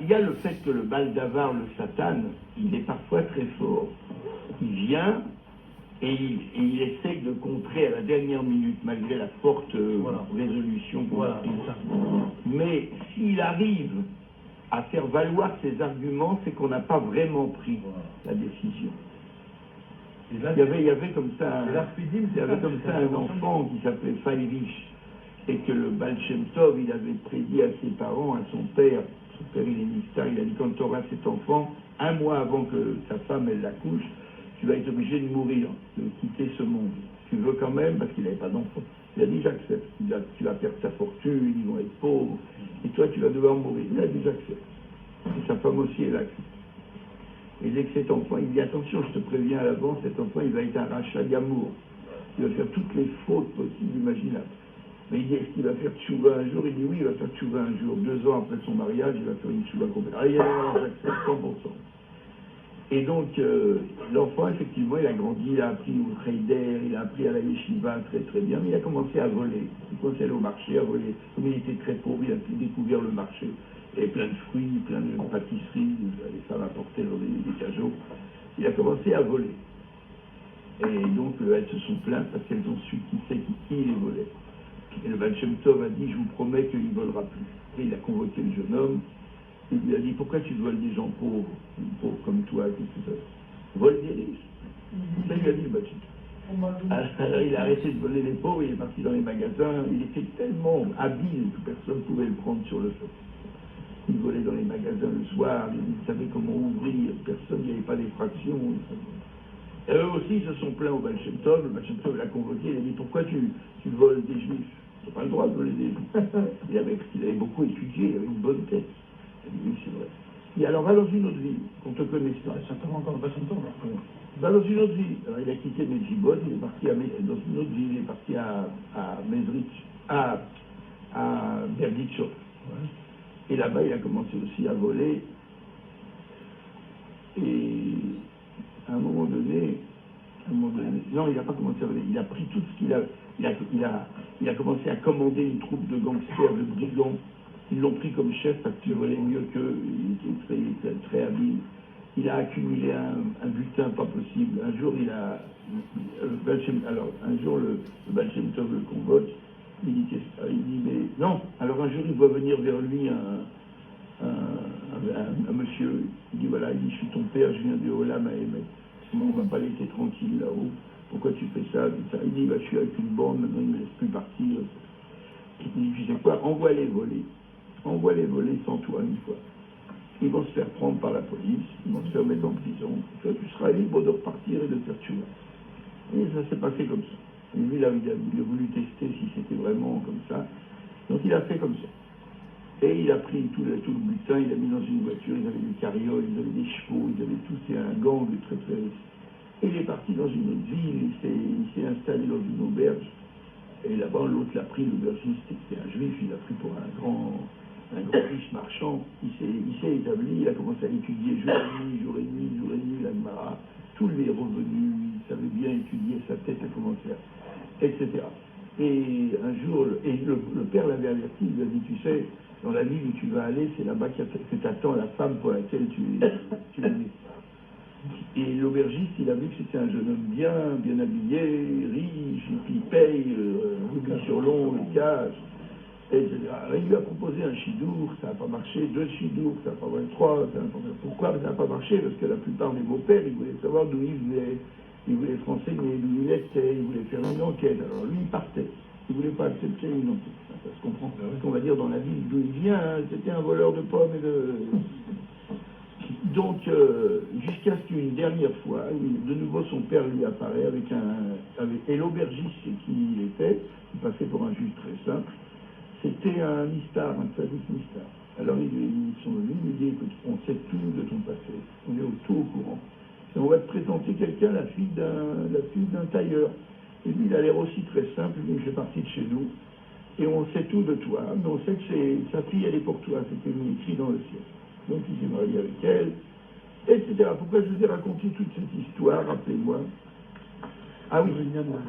y a le fait que le Baldavar, le Satan, il est parfois très fort. Il vient et il essaye de contrer à la dernière minute, malgré la forte résolution qu'on a prise. Mais s'il arrive à faire valoir ses arguments, c'est qu'on n'a pas vraiment pris la décision. Il y avait comme ça un enfant qui s'appelait Faïrich, et que le Baal Shem Tov, il avait prédit à ses parents, à son père il est mystère, il a dit quand tu auras cet enfant, un mois avant que sa femme elle l'accouche, tu vas être obligé de mourir, de quitter ce monde. Tu veux quand même, parce qu'il n'avait pas d'enfant. Il a dit j'accepte. Tu vas perdre ta fortune, ils vont être pauvres, et toi tu vas devoir mourir. Il a dit j'accepte. Et sa femme aussi elle accepte. Et dès que cet enfant, il dit attention, je te préviens à l'avance, cet enfant il va être un rachat d'amour. Il va faire toutes les fautes possibles, imaginables. Mais il dit, est-ce qu'il va faire tchouva un jour? Il dit oui, il va faire tchouva un jour. 2 ans après son mariage, il va faire une tchouva complète. Ah, il a j'accepte 100%. Et donc, l'enfant, effectivement, il a grandi, il a appris au Heider, il a appris à la yeshiva très très bien, mais il a commencé à voler. Il commençait à aller au marché, à voler. Comme il était très pauvre, il a découvert le marché. Il y avait plein de fruits, plein de pâtisseries, les femmes apportaient dans des cajots. Il a commencé à voler. Et donc, elles se sont plaintes parce qu'elles ont su qui les volait. Et le Baal Shem Tov a dit, je vous promets qu'il ne volera plus. Et il a convoqué le jeune homme, et il lui a dit, pourquoi tu voles des gens pauvres comme toi, qu'est-ce que tu vole des riches. Ça, il lui a dit, bah, alors il a arrêté de voler les pauvres, il est parti dans les magasins, il était tellement habile que personne ne pouvait le prendre sur le feu. Il volait dans les magasins le soir, il savait comment ouvrir, personne, il n'y avait pas d'effraction. Et eux aussi, ils se sont plaints au Baal Shem Tov, le Baal Shem Tov l'a convoqué, il a dit, pourquoi tu voles des juifs? Tu n'as pas le droit de voler des juifs. Il avait beaucoup étudié, il avait une bonne tête. Il a dit, oui, c'est vrai. Et alors, va dans une autre ville, qu'on te connaisse pas. Certainement encore le Baal Shem Tov. Va dans une autre ville. Alors, il a quitté Medjibot, il est parti dans une autre ville, il est parti à Mezrich, à Berdichov. Ouais. Et là-bas, il a commencé aussi à voler. Et à un moment donné, non, il n'a pas commencé à voler. Il a pris tout ce qu'il a. Il a commencé à commander une troupe de gangsters, de brigands. Ils l'ont pris comme chef parce qu'il volait mieux qu'eux. Il était très habile. Il a accumulé un butin pas possible. Un jour, le Baal Shem Tov le convoque. Il dit, mais non. Alors un jour, il voit venir vers lui un monsieur. Il dit, voilà, je suis ton père, je viens de Olam à Emet. On ne va pas laisser tranquille là-haut. Pourquoi tu fais ça? Il dit, je suis avec une bande, maintenant il ne me laisse plus partir. Il dit, tu sais quoi, envoie-les voler sans toi une fois. Ils vont se faire prendre par la police, ils vont se faire mettre en prison. Toi, tu seras libre de repartir et de faire tuer. Et ça s'est passé comme ça. Et lui, il a voulu tester si c'était vraiment comme ça. Donc il a fait comme ça. Et il a pris tout le butin, il a mis dans une voiture, ils avaient des carrioles, ils avaient des chevaux, ils avaient tout, c'est un gang très très riche. Et il est parti dans une autre ville, il s'est installé dans une auberge. Et là-bas, l'autre l'a pris, l'aubergiste, c'était un juif, il l'a pris pour un grand riche marchand. Il s'est établi, il a commencé à étudier jour et nuit, la Gemara, tous les revenus, il savait bien étudier, sa tête a commencé à, etc. Et un jour, le père l'avait averti, il lui a dit, tu sais, dans la ville où tu vas aller, c'est là-bas que t'attends la femme pour laquelle tu es né. Et l'aubergiste, il a vu que c'était un jeune homme bien habillé, riche, il paye, rubis sur l'ongle, il cache, etc. Alors, il lui a proposé un chidour, ça n'a pas marché, 2 chidours, ça n'a pas marché, 3, ça n'a pas marché. Pourquoi ça n'a pas marché? Parce que la plupart des beaux-pères, ils voulaient savoir d'où il venait, ils voulaient se renseigner, d'où il était, ils voulaient faire une enquête. Alors lui, il partait. Il ne voulait pas accepter une enquête. Ça se comprend. Parce qu'on va dire dans la ville d'où il vient, c'était un voleur de pommes et de... Donc, jusqu'à ce qu'une dernière fois, de nouveau son père lui apparaît et l'aubergiste qui il était, il passait pour un juge très simple, c'était un mistar, un tzaddik mistar. Alors ils sont venus, ils lui disent, écoute, on sait tout de ton passé, on est tout au courant. Et on va te présenter quelqu'un, la fille d'un tailleur. Et lui, il a l'air aussi très simple, il fait partie de chez nous, et on sait tout de toi, mais on sait que sa fille, elle est pour toi, c'était écrit dans le ciel. Donc il s'est marié avec elle, etc. Pourquoi je vous ai raconté toute cette histoire, rappelez-moi? Ah oui,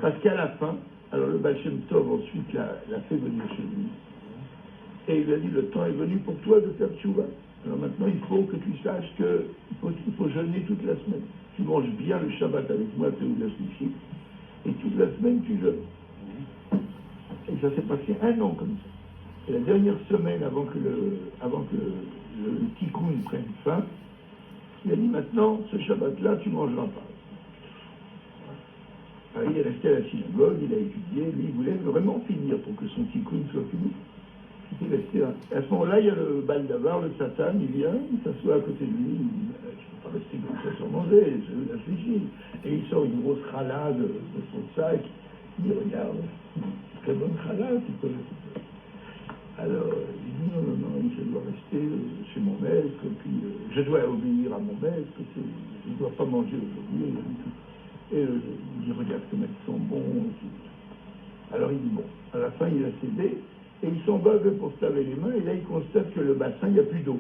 parce qu'à la fin, alors le Baal Shem Tov ensuite l'a fait venir chez lui. Et il lui a dit, le temps est venu pour toi de faire tchouva. Alors maintenant, il faut que tu saches qu'il faut jeûner toute la semaine. Tu manges bien le Shabbat avec moi, c'est où la sushi, et toute la semaine, tu jeûnes. Et ça s'est passé 1 an comme ça. Et la dernière semaine, avant que le tikkun prenne fin, il a dit maintenant, ce Shabbat-là, tu ne mangeras pas. Alors, il est resté à la synagogue, il a étudié, lui, il voulait vraiment finir pour que son tikkun soit fini. Il est resté là. Et à ce moment-là, il y a le Baldavar, le Satan, il vient, il s'assoit à côté de lui, il dit, je ne peux pas rester comme ça sans manger, je réfléchis. Et il sort une grosse challah de son sac, il dit, regarde, très bonne challah, tu peux. Alors, il dit, non, je dois rester chez mon maître, puis je dois obéir à mon maître, je ne dois pas manger aujourd'hui. Et il dit, regarde comme elles sont bonnes. Alors il dit, bon, à la fin, il a cédé, et il s'en va pour se laver les mains, et là, il constate que le bassin, il n'y a plus d'eau.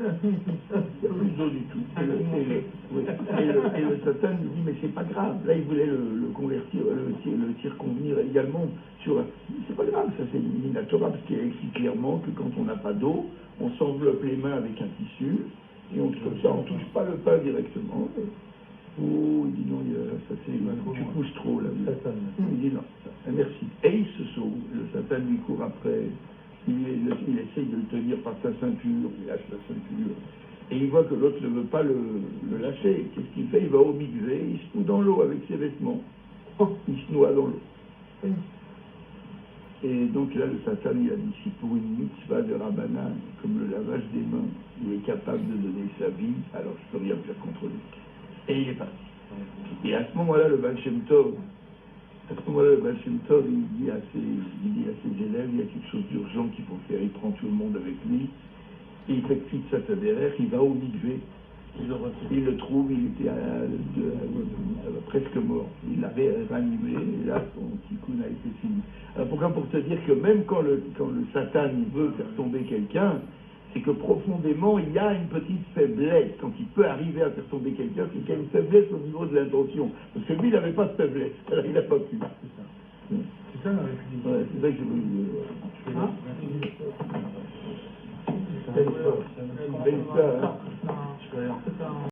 Il n'y a plus d'eau du tout. Et le Satan lui dit, mais c'est pas grave. Là, il voulait le convertir, le circonvenir également sur. C'est pas grave, ça c'est une Torah, parce qu'il a écrit clairement que quand on n'a pas d'eau, on s'enveloppe les mains avec un tissu, et comme ça, on ne touche pas le pain directement. Oh, il dit non, ça c'est. Tu pousses trop là. Il dit non, merci. Et il se sauve. Le Satan lui court après. Il essaye de le tenir par sa ceinture, il lâche la ceinture, et il voit que l'autre ne veut pas le lâcher. Qu'est-ce qu'il fait? Il va au mikvé, il se fout dans l'eau avec ses vêtements. Il se noie dans l'eau. Et donc là, le Satan, il a dit, si pour une mitzvah de Rabbanan, comme le lavage des mains, il est capable de donner sa vie, alors je ne peux rien faire contre lui. Et il est parti. Et à ce moment-là, le Baal Shem Tov, il dit à ses élèves, il y a quelque chose d'urgent qu'il faut faire. Il prend tout le monde avec lui, et il fait que Fitzat derrière, il va au mikvé. Il le trouve, il était presque mort. Il l'avait ranimé, et là, son tikkun a été fini. Alors pourquoi? Pour te dire que même quand le Satan veut faire tomber quelqu'un, c'est que profondément, il y a une petite faiblesse. Quand il peut arriver à faire tomber quelqu'un, c'est qu'il y a une faiblesse au niveau de l'intention. Parce que lui, il n'avait pas de faiblesse. Alors, il n'a pas pu. C'est ça la république. Ouais, c'est ça que je voulais dire. Hein? Belle ça, hein.